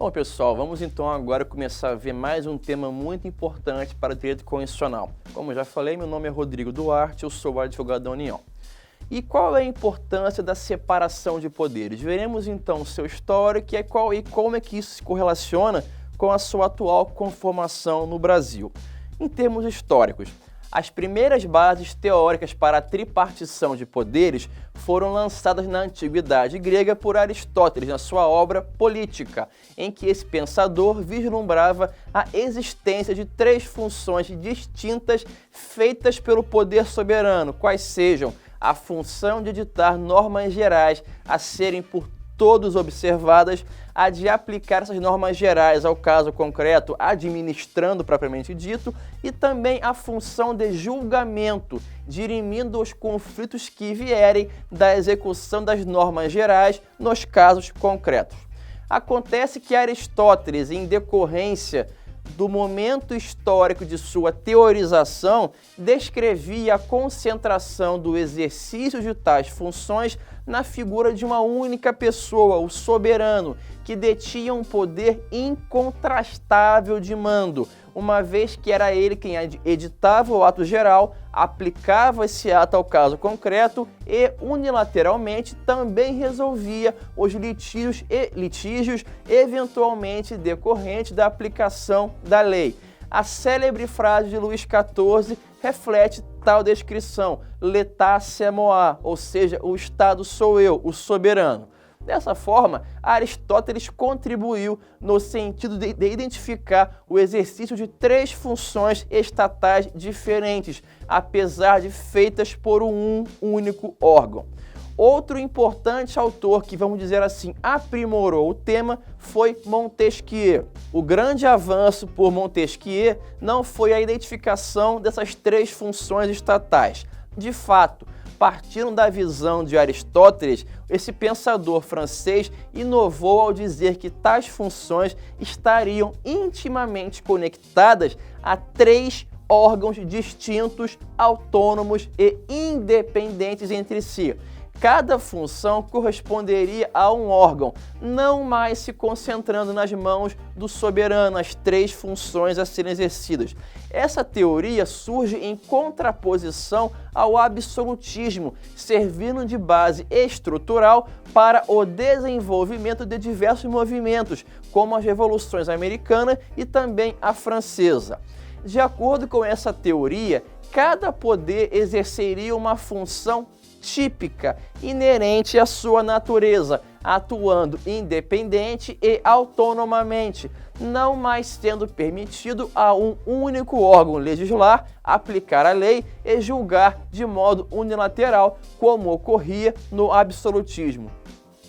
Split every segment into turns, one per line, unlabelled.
Bom, pessoal, vamos então agora começar a ver mais um tema muito importante para o direito constitucional. Como eu já falei, meu nome é Rodrigo Duarte, eu sou advogado da União. E qual é a importância da separação de poderes? Veremos então o seu histórico e como é que isso se correlaciona com a sua atual conformação no Brasil. Em termos históricos, as primeiras bases teóricas para a tripartição de poderes foram lançadas na Antiguidade grega por Aristóteles, na sua obra Política, em que esse pensador vislumbrava a existência de três funções distintas feitas pelo poder soberano, quais sejam a função de ditar normas gerais a serem por todos observadas, a de aplicar essas normas gerais ao caso concreto, administrando propriamente dito, e também a função de julgamento, dirimindo os conflitos que vierem da execução das normas gerais nos casos concretos. Acontece que Aristóteles, em decorrência do momento histórico de sua teorização, descrevia a concentração do exercício de tais funções na figura de uma única pessoa, o soberano, que detinha um poder incontrastável de mando, uma vez que era ele quem editava o ato geral, aplicava esse ato ao caso concreto e, unilateralmente, também resolvia os litígios eventualmente decorrentes da aplicação da lei. A célebre frase de Luís XIV reflete tal descrição, letasse moi, ou seja, o Estado sou eu, o soberano. Dessa forma, Aristóteles contribuiu no sentido de identificar o exercício de três funções estatais diferentes, apesar de feitas por um único órgão. Outro importante autor que, vamos dizer assim, aprimorou o tema foi Montesquieu. O grande avanço por Montesquieu não foi a identificação dessas três funções estatais. De fato, partindo da visão de Aristóteles, esse pensador francês inovou ao dizer que tais funções estariam intimamente conectadas a três órgãos distintos, autônomos e independentes entre si. Cada função corresponderia a um órgão, não mais se concentrando nas mãos do soberano, as três funções a serem exercidas. Essa teoria surge em contraposição ao absolutismo, servindo de base estrutural para o desenvolvimento de diversos movimentos, como as revoluções americana e também a francesa. De acordo com essa teoria, cada poder exerceria uma função típica, inerente à sua natureza, atuando independente e autonomamente, não mais sendo permitido a um único órgão legislar, aplicar a lei e julgar de modo unilateral, como ocorria no absolutismo.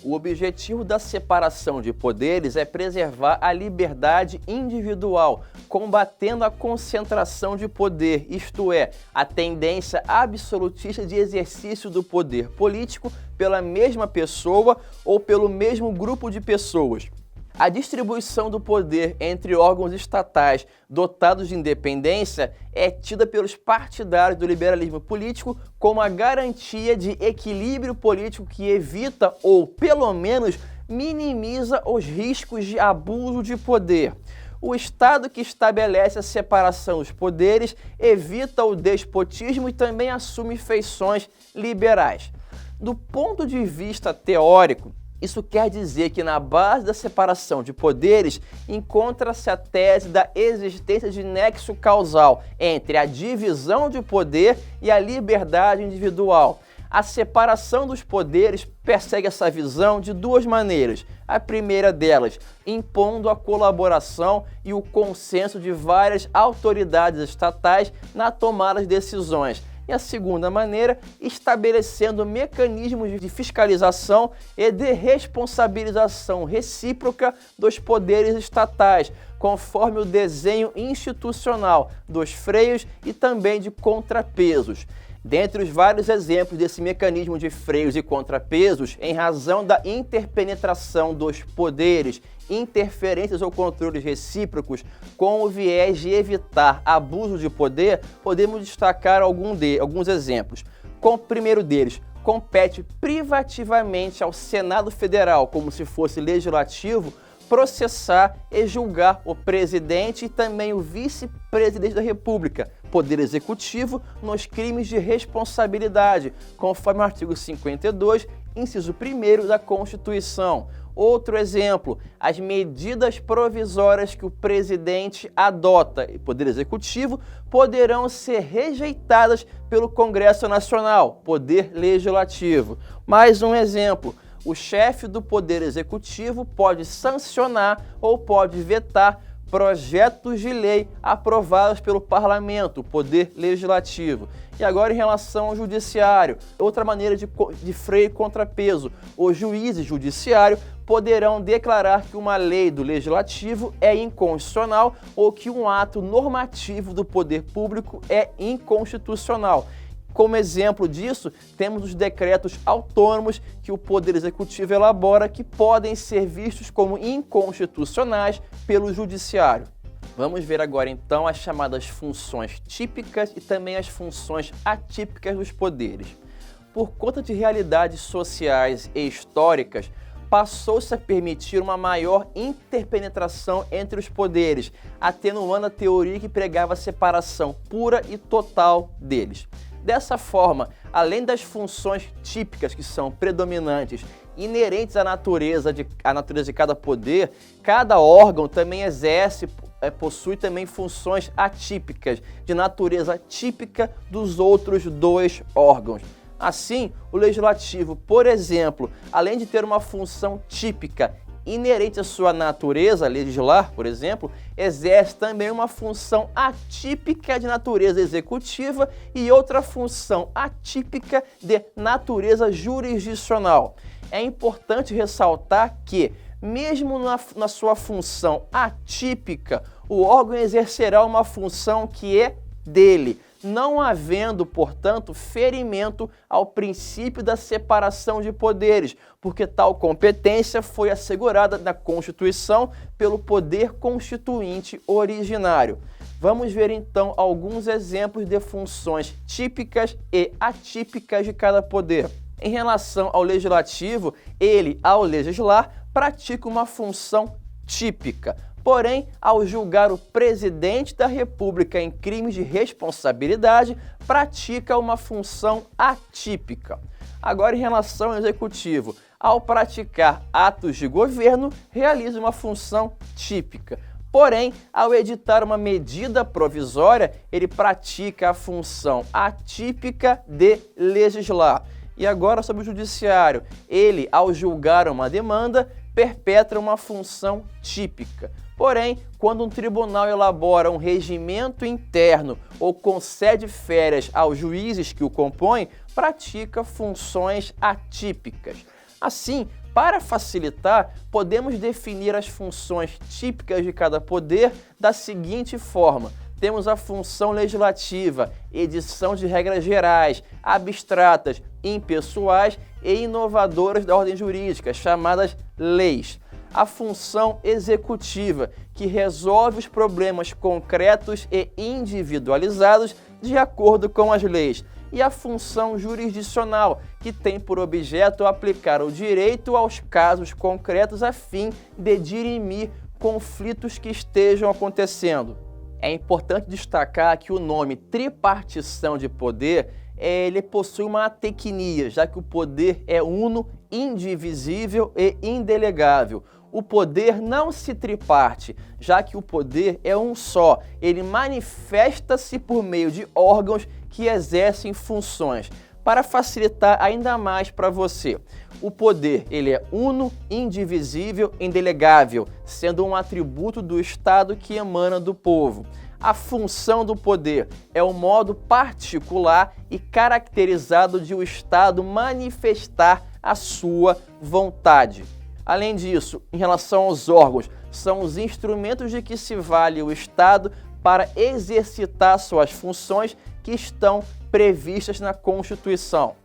O objetivo da separação de poderes é preservar a liberdade individual, combatendo a concentração de poder, isto é, a tendência absolutista de exercício do poder político pela mesma pessoa ou pelo mesmo grupo de pessoas. A distribuição do poder entre órgãos estatais dotados de independência é tida pelos partidários do liberalismo político como a garantia de equilíbrio político que evita ou, pelo menos, minimiza os riscos de abuso de poder. O Estado que estabelece a separação dos poderes evita o despotismo e também assume feições liberais. Do ponto de vista teórico, isso quer dizer que na base da separação de poderes encontra-se a tese da existência de nexo causal entre a divisão de poder e a liberdade individual. A separação dos poderes persegue essa visão de duas maneiras. A primeira delas, impondo a colaboração e o consenso de várias autoridades estatais na tomada de decisões. E a segunda maneira, estabelecendo mecanismos de fiscalização e de responsabilização recíproca dos poderes estatais, conforme o desenho institucional dos freios e também de contrapesos. Dentre os vários exemplos desse mecanismo de freios e contrapesos, em razão da interpenetração dos poderes, interferências ou controles recíprocos com o viés de evitar abuso de poder, podemos destacar alguns exemplos. O primeiro deles, compete privativamente ao Senado Federal, como se fosse legislativo, processar e julgar o presidente e também o vice-presidente da República, Poder Executivo, nos crimes de responsabilidade, conforme o artigo 52, inciso 1º da Constituição. Outro exemplo, as medidas provisórias que o presidente adota e Poder Executivo poderão ser rejeitadas pelo Congresso Nacional, Poder Legislativo. Mais um exemplo, o chefe do Poder Executivo pode sancionar ou pode vetar projetos de lei aprovados pelo Parlamento, Poder Legislativo. E agora em relação ao Judiciário, outra maneira de freio e contrapeso, os juízes judiciários poderão declarar que uma lei do Legislativo é inconstitucional ou que um ato normativo do poder público é inconstitucional. Como exemplo disso, temos os decretos autônomos que o Poder Executivo elabora que podem ser vistos como inconstitucionais pelo Judiciário. Vamos ver agora então as chamadas funções típicas e também as funções atípicas dos poderes. Por conta de realidades sociais e históricas, passou-se a permitir uma maior interpenetração entre os poderes, atenuando a teoria que pregava a separação pura e total deles. Dessa forma, além das funções típicas que são predominantes, inerentes à natureza de cada poder, cada órgão também possui também funções atípicas, de natureza típica dos outros dois órgãos. Assim, o Legislativo, por exemplo, além de ter uma função típica inerente à sua natureza, legislar, por exemplo, exerce também uma função atípica de natureza executiva e outra função atípica de natureza jurisdicional. É importante ressaltar que, mesmo na sua função atípica, o órgão exercerá uma função que é dele, não havendo, portanto, ferimento ao princípio da separação de poderes, porque tal competência foi assegurada na Constituição pelo poder constituinte originário. Vamos ver então alguns exemplos de funções típicas e atípicas de cada poder. Em relação ao Legislativo, ele, ao legislar, pratica uma função típica. Porém, ao julgar o presidente da República em crimes de responsabilidade, pratica uma função atípica. Agora, em relação ao Executivo, ao praticar atos de governo, realiza uma função típica. Porém, ao editar uma medida provisória, ele pratica a função atípica de legislar. E agora, sobre o Judiciário, ele, ao julgar uma demanda, perpetra uma função típica. Porém, quando um tribunal elabora um regimento interno ou concede férias aos juízes que o compõem, pratica funções atípicas. Assim, para facilitar, podemos definir as funções típicas de cada poder da seguinte forma. Temos a função legislativa, edição de regras gerais, abstratas, impessoais e inovadoras da ordem jurídica, chamadas leis. A função executiva, que resolve os problemas concretos e individualizados de acordo com as leis. E a função jurisdicional, que tem por objeto aplicar o direito aos casos concretos a fim de dirimir conflitos que estejam acontecendo. É importante destacar que o nome tripartição de poder ele possui uma atecnia, já que o poder é uno, indivisível e indelegável. O poder não se triparte, já que o poder é um só. Ele manifesta-se por meio de órgãos que exercem funções. Para facilitar ainda mais para você, o poder ele é uno, indivisível, indelegável, sendo um atributo do Estado que emana do povo. A função do poder é o modo particular e caracterizado de o Estado manifestar a sua vontade. Além disso, em relação aos órgãos, são os instrumentos de que se vale o Estado para exercitar suas funções que estão previstas na Constituição.